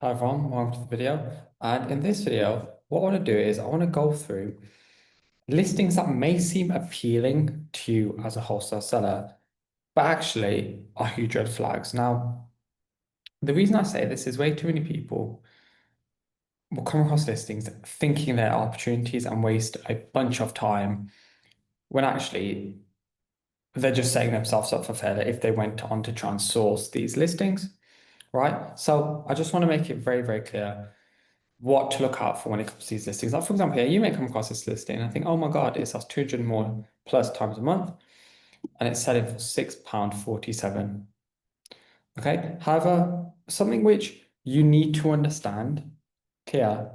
Hi everyone, welcome to the video. And in this video, what I want to do is I want to go through listings that may seem appealing to you as a wholesale seller, but actually are huge red flags. Now, the reason I say this is way too many people will come across listings thinking they're opportunities and waste a bunch of time when actually they're just setting themselves up for failure if they went on to try and source these listings, right? So I just want to make it very, very clear what to look out for when it comes to these listings. Like for example, here you may come across this listing and think, oh my God, it sells 200 more plus times a month and it's selling for £6.47. Okay. However, something which you need to understand here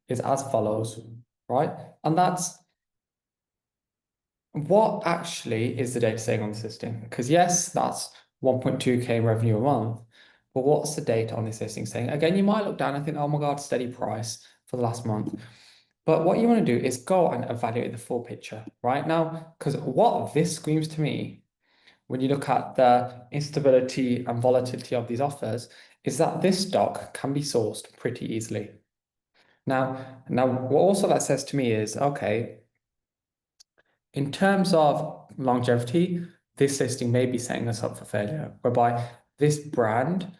is as follows, right? And that's what actually is the data saying on this listing? Because yes, that's 1.2K revenue a month, but what's the data on this listing saying? Again, you might look down and think, oh my God, steady price for the last month. But what you want to do is go and evaluate the full picture right now, because what this screams to me when you look at the instability and volatility of these offers is that this stock can be sourced pretty easily. Now, what also that says to me is, okay, in terms of longevity, this listing may be setting us up for failure, whereby this brand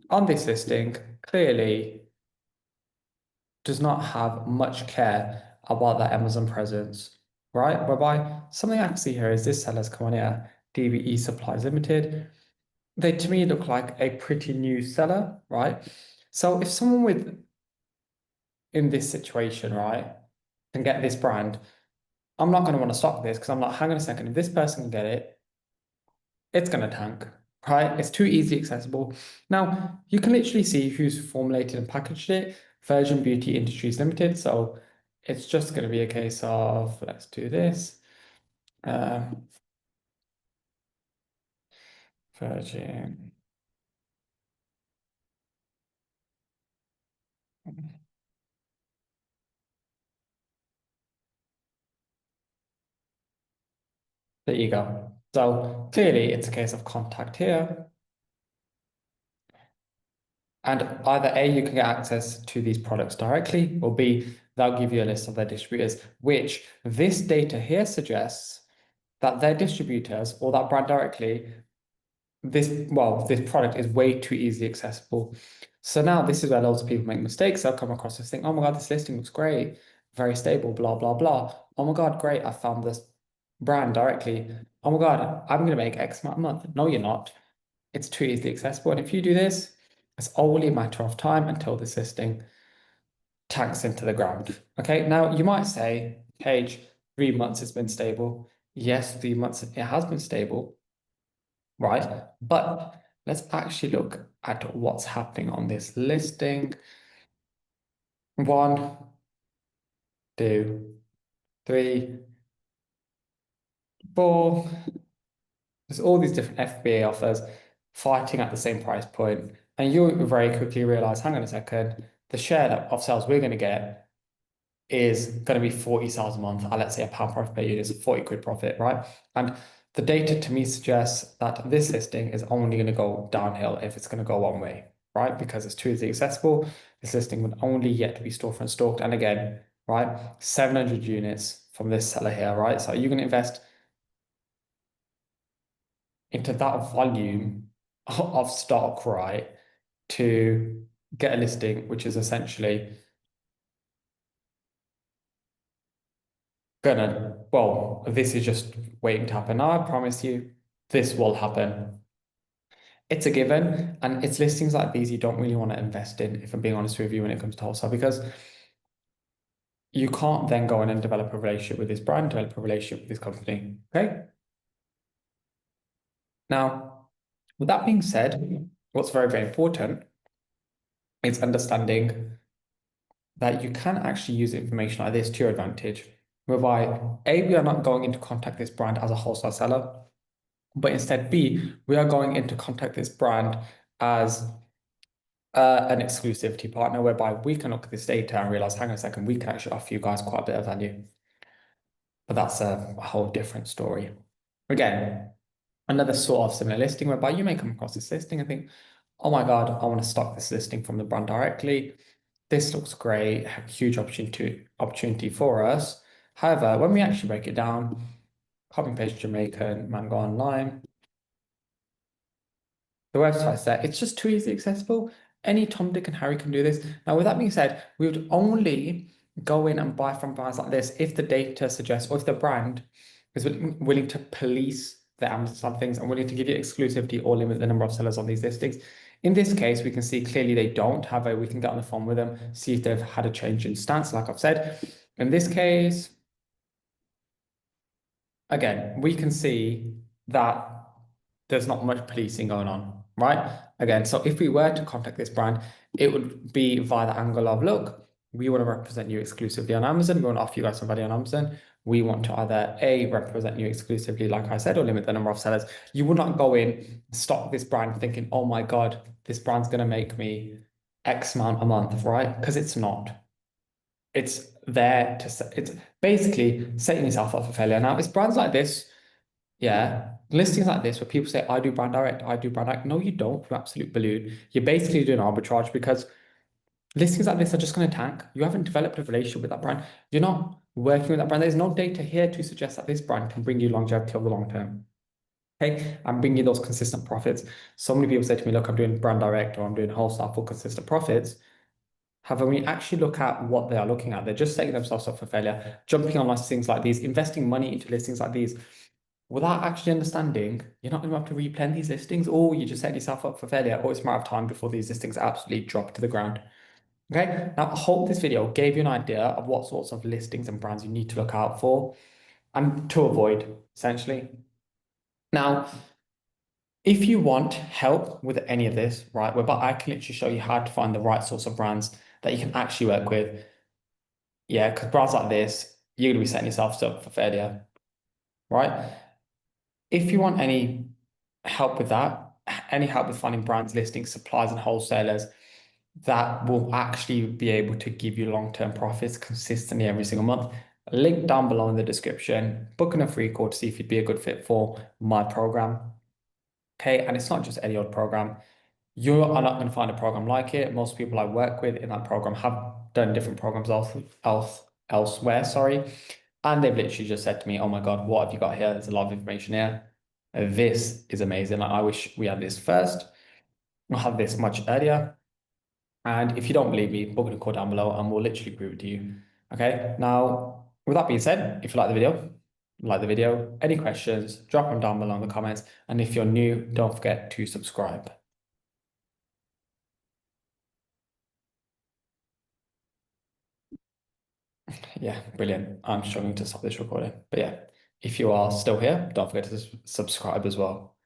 on this listing clearly does not have much care about that Amazon presence, right? Whereby something I can see here is this seller's come on here, DBE Supplies Limited. They to me look like a pretty new seller, right? So if someone with in this situation, right, can get this brand, I'm not going to want to stock this because I'm like, hang on a second, if this person can get it, it's going to tank, right? It's too easily accessible. Now, you can literally see who's formulated and packaged it. Virgin Beauty Industries Limited. So it's just going to be a case of, let's do this. Um, Virgin. There you go. So clearly it's a case of contact here. And either A, you can get access to these products directly, or B, they'll give you a list of their distributors, which this data here suggests that their distributors or that brand directly, this product is way too easily accessible. So now this is where loads of people make mistakes. They'll come across this thing, oh my God, this listing looks great, very stable, blah, blah, blah. Oh my God, great, I found this brand directly. Oh my God, I'm going to make X amount a month. No, you're not. It's too easily accessible. And if you do this, it's only a matter of time until the listing tanks into the ground. Okay, now you might say, Paige, 3 months it's been stable. Yes, 3 months it has been stable, right? But let's actually look at what's happening on this listing. One, two, three, four. There's all these different FBA offers fighting at the same price point, and you'll very quickly realize, hang on a second, the share of sales we're going to get is going to be 40 sales a month. Let's say a pound profit per unit is a 40 quid profit, right? And the data to me suggests that this listing is only going to go downhill if it's going to go one way, right? Because it's too easily accessible. This listing would only yet be storefront stalked. And again, right, 700 units from this seller here, right? So you're going to invest into that volume of stock, right, to get a listing, which is essentially well, this is just waiting to happen. Now, I promise you, this will happen. It's a given, and it's listings like these you don't really want to invest in, if I'm being honest with you, when it comes to wholesale, because you can't then go in and develop a relationship with this brand, develop a relationship with this company. Okay. Now, with that being said, what's very, very important is understanding that you can actually use information like this to your advantage, whereby A, we are not going in to contact this brand as a wholesale seller, but instead B, we are going in to contact this brand as an exclusivity partner, whereby we can look at this data and realize, hang on a second, we can actually offer you guys quite a bit of value. But that's a whole different story. Again, another sort of similar listing whereby you may come across this listing and think, oh my God, I want to stock this listing from the brand directly. This looks great, huge opportunity for us. However, when we actually break it down, copy and paste Jamaican mango online, the website's there. It's just too easily accessible. Any Tom, Dick, and Harry can do this. Now, with that being said, we would only go in and buy from brands like this if the data suggests, or if the brand is willing to police the Amazon side of things and willing to give you exclusivity or limit the number of sellers on these listings. In this case, we can see clearly they don't have a, we can get on the phone with them, see if they've had a change in stance, like I've said. In this case, again, we can see that there's not much policing going on, right? Again, so if we were to contact this brand, it would be via the angle of, look, we want to represent you exclusively on Amazon. We want to offer you guys some value on Amazon. We want to either A, represent you exclusively, like I said, or limit the number of sellers. You would not go in, stock this brand thinking, oh my God, this brand's going to make me X amount a month, right? Because it's not. It's there to, it's basically setting yourself up for failure. Now, it's brands like this, yeah, listings like this where people say, I do brand direct, I do brand direct. No, you don't, you absolute balloon. You're basically doing arbitrage because listings like this are just going to tank. You haven't developed a relationship with that brand. You're not working with that brand. There's no data here to suggest that this brand can bring you longevity over the long term. Okay, I'm bringing you those consistent profits. So many people say to me, look, I'm doing brand direct or I'm doing wholesale for consistent profits. However, when you actually look at what they are looking at, they're just setting themselves up for failure, jumping on listings like these, investing money into listings like these, without actually understanding, you're not going to have to replan these listings, or you just set yourself up for failure, or it's a matter of time before these listings absolutely drop to the ground. Okay, now I hope this video gave you an idea of what sorts of listings and brands you need to look out for and to avoid, essentially. Now, if you want help with any of this, right, whereby I can literally show you how to find the right sorts of brands that you can actually work with. Yeah, because brands like this, you're going to be setting yourself up for failure, right? If you want any help with that, any help with finding brands, listings, suppliers, and wholesalers that will actually be able to give you long-term profits consistently every single month, link down below in the description. Book in a free call to see if you'd be a good fit for my program. Okay, and it's not just any old program. You are not going to find a program like it. Most people I work with in that program have done different programs elsewhere, sorry. And they've literally just said to me, oh my God, what have you got here? There's a lot of information here. This is amazing. Like, I wish we had this first. We'll have this much earlier. And if you don't believe me, book a call down below and we'll literally prove it to you. Okay. Now, with that being said, if you like the video, any questions, drop them down below in the comments. And if you're new, don't forget to subscribe. Yeah, brilliant. I'm struggling to stop this recording. But yeah, if you are still here, don't forget to subscribe as well.